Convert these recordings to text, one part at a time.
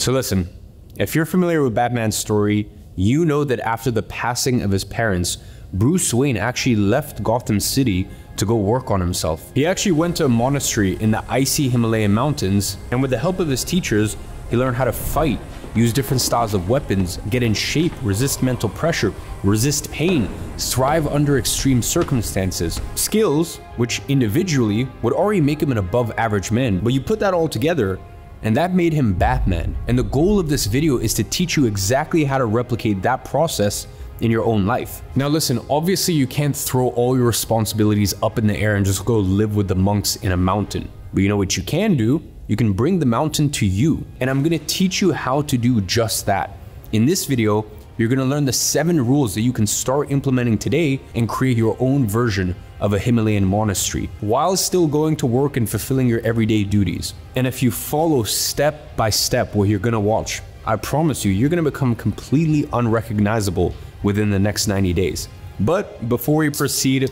So listen, if you're familiar with Batman's story, you know that after the passing of his parents, Bruce Wayne actually left Gotham City to go work on himself. He actually went to a monastery in the icy Himalayan mountains, and with the help of his teachers, he learned how to fight, use different styles of weapons, get in shape, resist mental pressure, resist pain, thrive under extreme circumstances. Skills which individually would already make him an above average man, but you put that all together and that made him Batman. And the goal of this video is to teach you exactly how to replicate that process in your own life. Now listen, obviously you can't throw all your responsibilities up in the air and just go live with the monks in a mountain. But you know what you can do? You can bring the mountain to you. And I'm gonna teach you how to do just that. In this video, you're gonna learn the 7 rules that you can start implementing today and create your own version of a Himalayan monastery while still going to work and fulfilling your everyday duties. And if you follow step by step what you're gonna watch, I promise you, you're gonna become completely unrecognizable within the next 90 days. But before we proceed,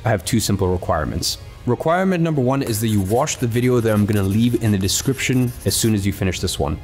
I have 2 simple requirements. Requirement number 1 is that you watch the video that I'm gonna leave in the description as soon as you finish this one.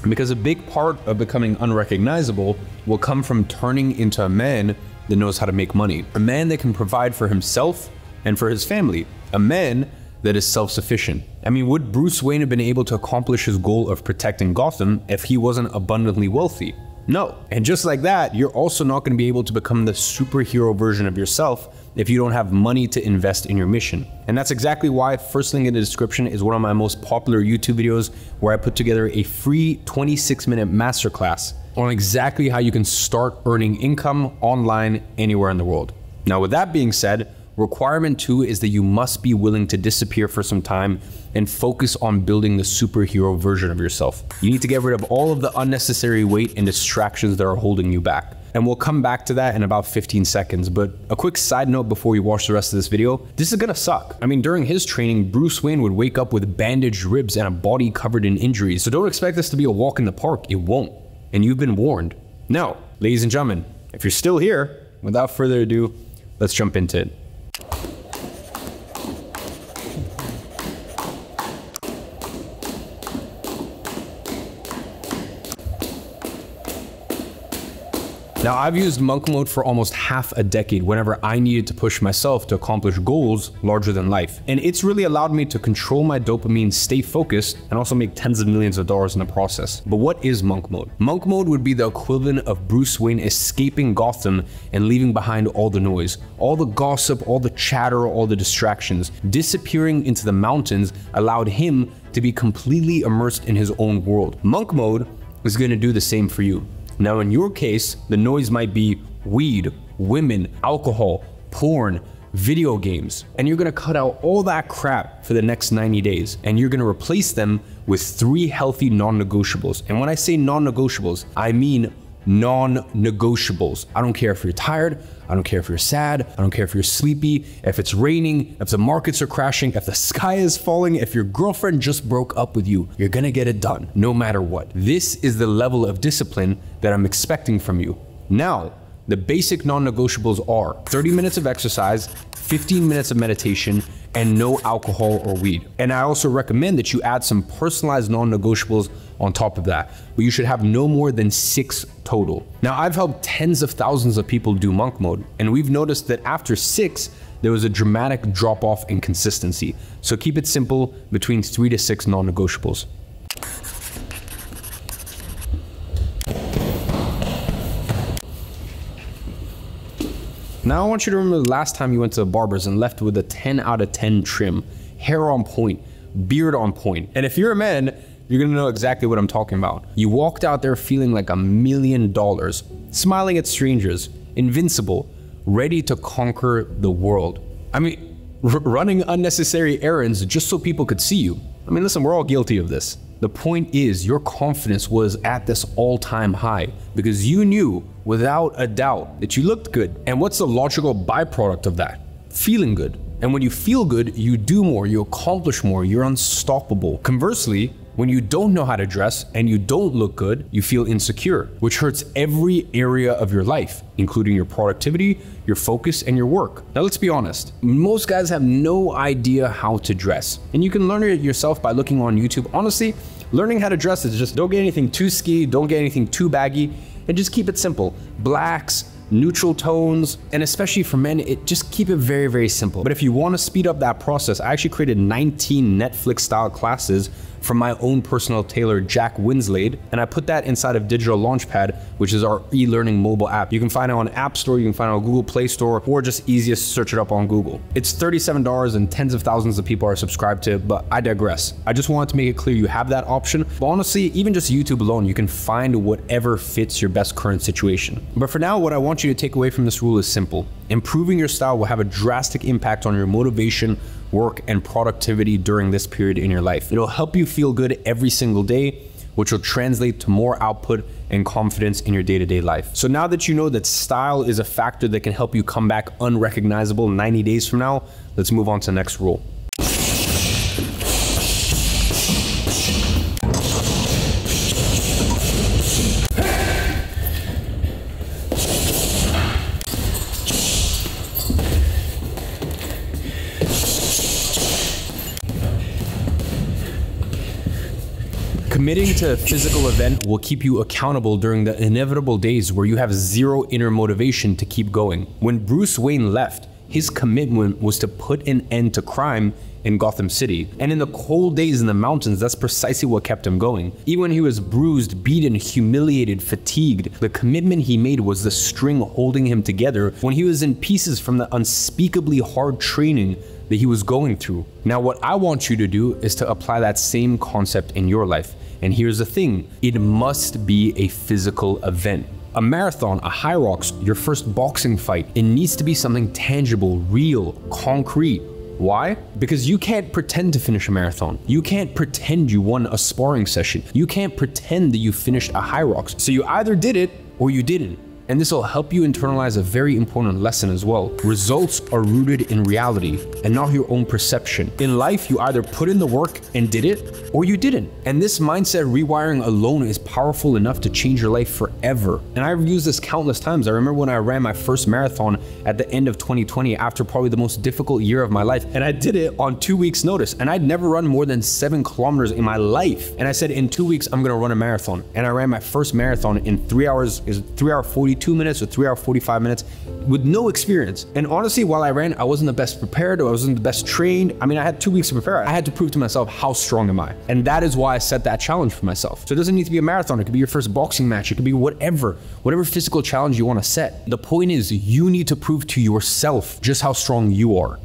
Because a big part of becoming unrecognizable will come from turning into a man that knows how to make money. A man that can provide for himself and for his family. A man that is self-sufficient. I mean, would Bruce Wayne have been able to accomplish his goal of protecting Gotham if he wasn't abundantly wealthy? No. And just like that, you're also not going to be able to become the superhero version of yourself if you don't have money to invest in your mission. And that's exactly why first link in the description is one of my most popular YouTube videos where I put together a free 26-minute masterclass on exactly how you can start earning income online anywhere in the world. Now, with that being said, requirement 2 is that you must be willing to disappear for some time and focus on building the superhero version of yourself. You need to get rid of all of the unnecessary weight and distractions that are holding you back. And we'll come back to that in about 15 seconds. But a quick side note before we watch the rest of this video, this is gonna suck. I mean, during his training, Bruce Wayne would wake up with bandaged ribs and a body covered in injuries. So don't expect this to be a walk in the park. It won't. And you've been warned. Now, ladies and gentlemen, if you're still here, without further ado, let's jump into it. Now, I've used monk mode for almost half a decade whenever I needed to push myself to accomplish goals larger than life. And it's really allowed me to control my dopamine, stay focused, and also make tens of millions of dollars in the process. But what is monk mode? Monk mode would be the equivalent of Bruce Wayne escaping Gotham and leaving behind all the noise, all the gossip, all the chatter, all the distractions. Disappearing into the mountains allowed him to be completely immersed in his own world. Monk mode is going to do the same for you. Now, in your case, the noise might be weed, women, alcohol, porn, video games, and you're gonna cut out all that crap for the next 90 days, and you're gonna replace them with 3 healthy non-negotiables. And when I say non-negotiables, I mean non-negotiables. I don't care if you're tired, I don't care if you're sad, I don't care if you're sleepy, if it's raining, if the markets are crashing, if the sky is falling, if your girlfriend just broke up with you, you're gonna get it done, no matter what. This is the level of discipline that I'm expecting from you. Now, the basic non-negotiables are 30 minutes of exercise, 15 minutes of meditation, and no alcohol or weed. And I also recommend that you add some personalized non-negotiables on top of that, but you should have no more than 6 total. Now, I've helped tens of thousands of people do monk mode, and we've noticed that after 6, there was a dramatic drop off in consistency. So keep it simple, between 3 to 6 non-negotiables. Now I want you to remember the last time you went to the barber's and left with a 10 out of 10 trim, hair on point, beard on point. And if you're a man, you're gonna know exactly what I'm talking about. You walked out there feeling like $1 million, smiling at strangers, invincible, ready to conquer the world. I mean, running unnecessary errands just so people could see you. I mean, listen, we're all guilty of this. The point is, your confidence was at this all-time high because you knew without a doubt that you looked good. And what's the logical byproduct of that? Feeling good. And when you feel good, you do more, you accomplish more, you're unstoppable. Conversely, when you don't know how to dress and you don't look good, you feel insecure, which hurts every area of your life, including your productivity, your focus, and your work. Now, let's be honest. Most guys have no idea how to dress, and you can learn it yourself by looking on YouTube. Honestly, Learning how to dress is just don't get anything too ski, don't get anything too baggy, and just keep it simple. Blacks, neutral tones, and especially for men, just keep it very, very simple. But if you want to speed up that process, I actually created 19 Netflix style classes from my own personal tailor, Jack Winslade, and I put that inside of Digital Launchpad, which is our e-learning mobile app. You can find it on App Store, you can find it on Google Play Store, or just easiest search it up on Google. It's $37 and tens of thousands of people are subscribed to it, but I digress. I just wanted to make it clear you have that option. But honestly, even just YouTube alone, you can find whatever fits your best current situation. But for now, what I want you to take away from this rule is simple. Improving your style will have a drastic impact on your motivation, work, and productivity during this period in your life. It'll help you feel good every single day, which will translate to more output and confidence in your day-to-day life. So now that you know that style is a factor that can help you come back unrecognizable 90 days from now, let's move on to the next rule. Committing to a physical event will keep you accountable during the inevitable days where you have zero inner motivation to keep going. When Bruce Wayne left, his commitment was to put an end to crime in Gotham City. And in the cold days in the mountains, that's precisely what kept him going. Even when he was bruised, beaten, humiliated, fatigued, the commitment he made was the string holding him together when he was in pieces from the unspeakably hard training that he was going through. Now, what I want you to do is to apply that same concept in your life. And here's the thing, it must be a physical event. A marathon, a high rocks, your first boxing fight, it needs to be something tangible, real, concrete. Why? Because you can't pretend to finish a marathon. You can't pretend you won a sparring session. You can't pretend that you finished a high rocks. So you either did it or you didn't. And this will help you internalize a very important lesson as well. Results are rooted in reality and not your own perception. In life, you either put in the work and did it, or you didn't. And this mindset rewiring alone is powerful enough to change your life forever. And I've used this countless times. I remember when I ran my first marathon at the end of 2020 after probably the most difficult year of my life. And I did it on 2 weeks notice. And I'd never run more than 7 kilometers in my life. And I said, in 2 weeks, I'm gonna run a marathon. And I ran my first marathon in 3 hours, 3 hour 42 minutes or 3 hour 45 minutes with no experience. And honestly, while I ran, I wasn't the best prepared, or I wasn't the best trained. I mean, I had 2 weeks to prepare. I had to prove to myself, how strong am I? And that is why I set that challenge for myself. So it doesn't need to be a marathon. It could be your first boxing match. It could be whatever physical challenge you want to set. The point is, you need to prove to yourself just how strong you are.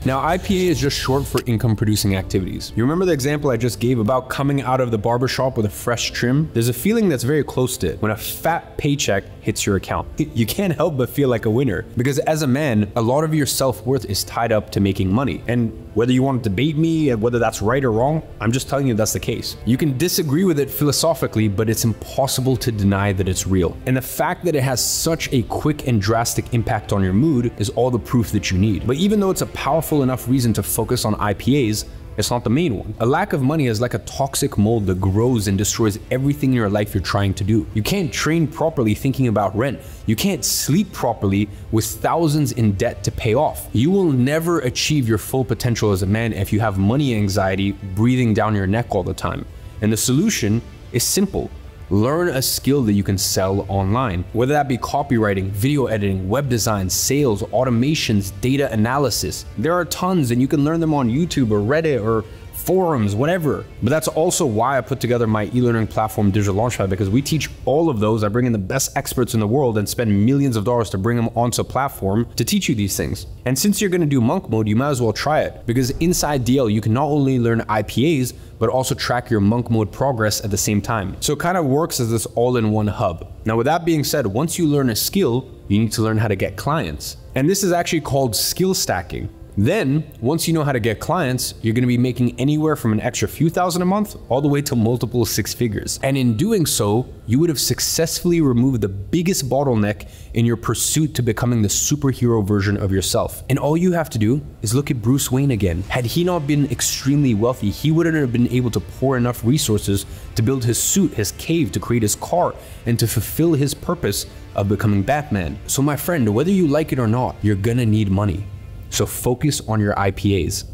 Now, IPA is just short for income producing activities. You remember the example I just gave about coming out of the barbershop with a fresh trim? There's a feeling that's very close to it when a fat paycheck hits your account. You can't help but feel like a winner, because as a man, a lot of your self-worth is tied up to making money. And whether you want to debate me, whether that's right or wrong, I'm just telling you that's the case. You can disagree with it philosophically, but it's impossible to deny that it's real. And the fact that it has such a quick and drastic impact on your mood is all the proof that you need. But even though it's a powerful enough reason to focus on IPAs, it's not the main one. A lack of money is like a toxic mold that grows and destroys everything in your life you're trying to do. You can't train properly thinking about rent. You can't sleep properly with thousands in debt to pay off. You will never achieve your full potential as a man if you have money anxiety breathing down your neck all the time. And the solution is simple. Learn a skill that you can sell online, whether that be copywriting, video editing, web design, sales, automations, data analysis. There are tons, and you can learn them on YouTube or Reddit or forums, whatever. But that's also why I put together my e-learning platform, Digital Launchpad, because we teach all of those. I bring in the best experts in the world and spend millions of dollars to bring them onto a platform to teach you these things. And since you're gonna do monk mode, you might as well try it, because inside DL, you can not only learn IPAs, but also track your monk mode progress at the same time. So it kind of works as this all-in-one hub. Now, with that being said, once you learn a skill, you need to learn how to get clients. And this is actually called skill stacking. Then, once you know how to get clients, you're gonna be making anywhere from an extra few thousand a month all the way to multiple 6 figures. And in doing so, you would have successfully removed the biggest bottleneck in your pursuit to becoming the superhero version of yourself. And all you have to do is look at Bruce Wayne again. Had he not been extremely wealthy, he wouldn't have been able to pour enough resources to build his suit, his cave, to create his car, and to fulfill his purpose of becoming Batman. So my friend, whether you like it or not, you're gonna need money. So focus on your IPAs.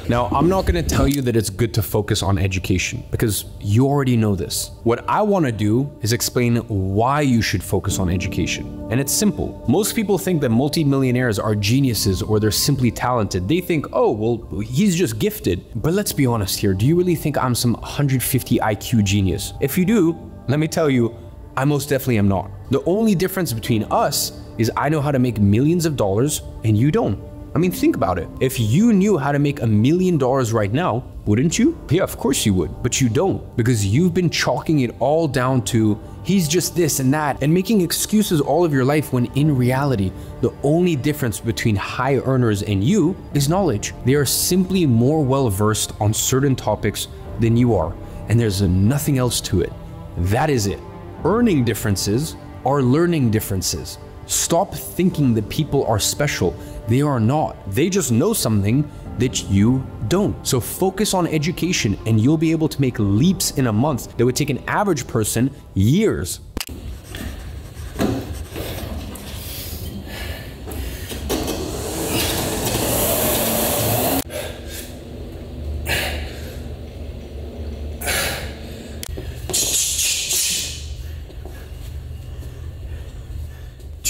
Now, I'm not gonna tell you that it's good to focus on education because you already know this. What I wanna do is explain why you should focus on education. And it's simple. Most people think that multimillionaires are geniuses or they're simply talented. They think, oh, well, he's just gifted. But let's be honest here. Do you really think I'm some 150 IQ genius? If you do, let me tell you, I most definitely am not. The only difference between us is I know how to make millions of dollars and you don't. I mean, think about it. If you knew how to make $1 million right now, wouldn't you? Yeah, of course you would, but you don't, because you've been chalking it all down to he's just this and that and making excuses all of your life, when in reality, the only difference between high earners and you is knowledge. They are simply more well-versed on certain topics than you are, and there's nothing else to it. That is it. Earning differences are learning differences. Stop thinking that people are special. They are not. They just know something that you don't. So focus on education and you'll be able to make leaps in a month that would take an average person years.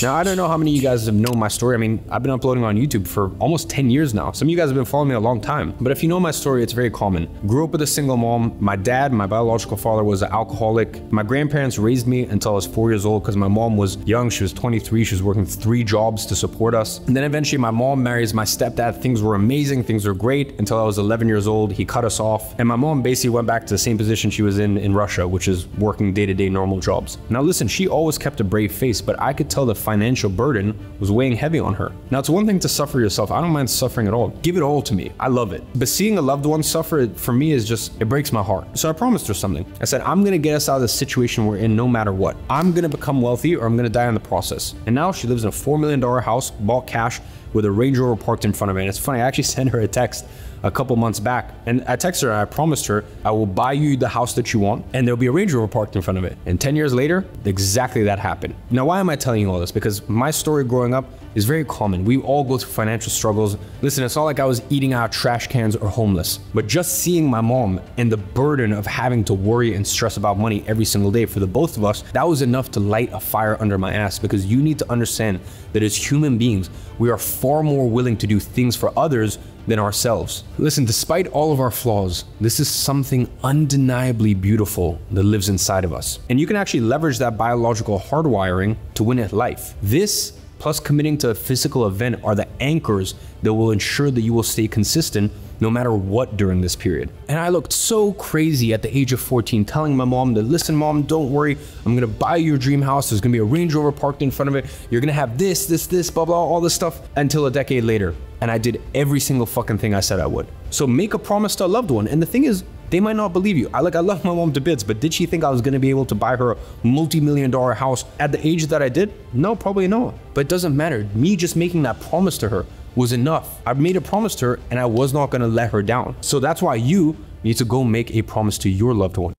Now, I don't know how many of you guys have known my story. I mean, I've been uploading on YouTube for almost 10 years now. Some of you guys have been following me a long time. But if you know my story, it's very common. Grew up with a single mom. My dad, my biological father, was an alcoholic. My grandparents raised me until I was 4 years old because my mom was young. She was 23. She was working 3 jobs to support us. And then eventually my mom marries my stepdad. Things were amazing. Things were great until I was 11 years old. He cut us off. And my mom basically went back to the same position she was in Russia, which is working day-to-day normal jobs. Now listen, she always kept a brave face, but I could tell the financial burden was weighing heavy on her. Now, it's one thing to suffer yourself. I don't mind suffering at all. Give it all to me. I love it. But seeing a loved one suffer, for me, is just, it breaks my heart. So I promised her something. I said, I'm gonna get us out of the situation we're in no matter what. I'm gonna become wealthy or I'm gonna die in the process. And now she lives in a $4 million house, bought cash, with a Range Rover parked in front of it. And it's funny, I actually sent her a text a couple months back, and I texted her, I promised her, I will buy you the house that you want, and there'll be a Range Rover parked in front of it. And 10 years later, exactly that happened. Now, why am I telling you all this? Because my story growing up is very common. We all go through financial struggles. Listen, it's not like I was eating out of trash cans or homeless, but just seeing my mom and the burden of having to worry and stress about money every single day for the both of us, that was enough to light a fire under my ass, because you need to understand that as human beings, we are far more willing to do things for others than ourselves. Listen, despite all of our flaws, this is something undeniably beautiful that lives inside of us. And you can actually leverage that biological hardwiring to win at life. This, plus committing to a physical event, are the anchors that will ensure that you will stay consistent no matter what during this period. And I looked so crazy at the age of 14 telling my mom that, listen mom, don't worry, I'm gonna buy you your dream house, there's gonna be a Range Rover parked in front of it, you're gonna have this, blah, blah, all this stuff, until a decade later. And I did every single fucking thing I said I would. So make a promise to a loved one. And the thing is, they might not believe you. I love my mom to bits, but did she think I was gonna be able to buy her a multi-million-dollar house at the age that I did? No, probably not. But it doesn't matter. Me just making that promise to her was enough. I made a promise to her and I was not gonna let her down. So that's why you need to go make a promise to your loved one.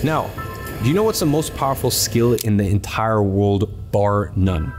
Now, do you know what's the most powerful skill in the entire world, bar none?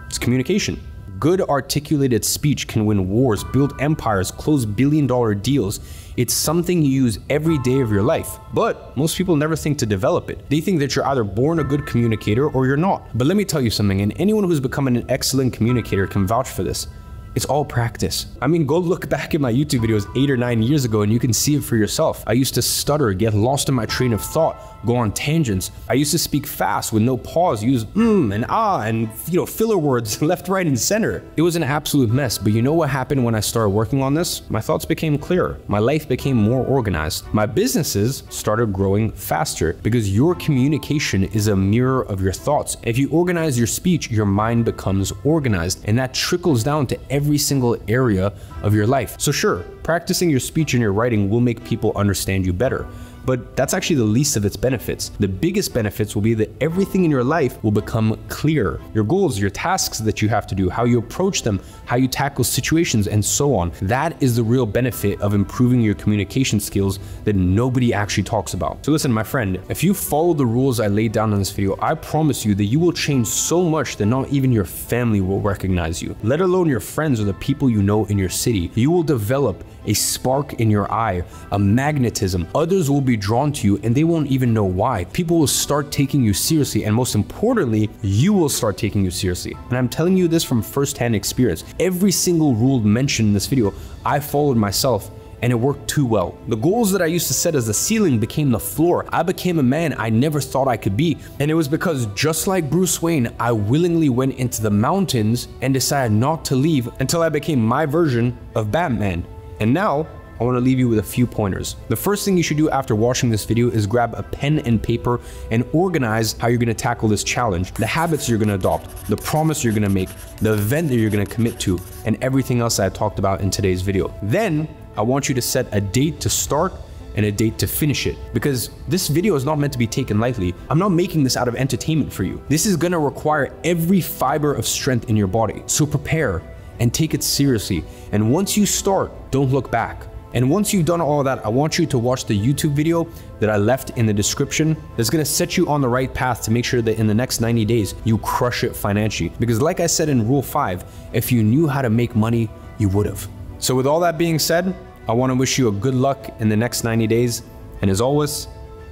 It's communication. Good articulated speech can win wars, build empires, close billion-dollar deals. It's something you use every day of your life, but most people never think to develop it. They think that you're either born a good communicator or you're not. But let me tell you something, and anyone who's becoming an excellent communicator can vouch for this. It's all practice. I mean, go look back at my YouTube videos 8 or 9 years ago and you can see it for yourself. I used to stutter, get lost in my train of thought, go on tangents. I used to speak fast with no pause, use and ah and filler words left, right, and center. It was an absolute mess, but you know what happened when I started working on this? My thoughts became clearer. My life became more organized. My businesses started growing faster because your communication is a mirror of your thoughts. If you organize your speech, your mind becomes organized, and that trickles down to every single area of your life. So sure, practicing your speech and your writing will make people understand you better. but that's actually the least of its benefits. The biggest benefits will be that everything in your life will become clear. Your goals, your tasks that you have to do, how you approach them, how you tackle situations, and so on. That is the real benefit of improving your communication skills that nobody actually talks about. So listen, my friend, if you follow the rules I laid down in this video, I promise you that you will change so much that not even your family will recognize you, let alone your friends or the people you know in your city. You will develop a spark in your eye, a magnetism. Others will be drawn to you and they won't even know why. People will start taking you seriously, and most importantly, you will start taking you seriously. And I'm telling you this from firsthand experience. Every single rule mentioned in this video, I followed myself, and it worked too well. The goals that I used to set as the ceiling became the floor. I became a man I never thought I could be. And it was because, just like Bruce Wayne, I willingly went into the mountains and decided not to leave until I became my version of Batman. And now, I want to leave you with a few pointers. The first thing you should do after watching this video is grab a pen and paper and organize how you're going to tackle this challenge, the habits you're going to adopt, the promise you're going to make, the event that you're going to commit to, and everything else I talked about in today's video. Then, I want you to set a date to start and a date to finish it, because this video is not meant to be taken lightly. I'm not making this out of entertainment for you. This is going to require every fiber of strength in your body. So prepare and take it seriously. And once you start, don't look back. And once you've done all of that, I want you to watch the YouTube video that I left in the description that's going to set you on the right path to make sure that in the next 90 days, you crush it financially. Because like I said in Rule 5, if you knew how to make money, you would have. So with all that being said, I want to wish you a good luck in the next 90 days. And as always,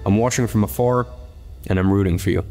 I'm watching from afar and I'm rooting for you.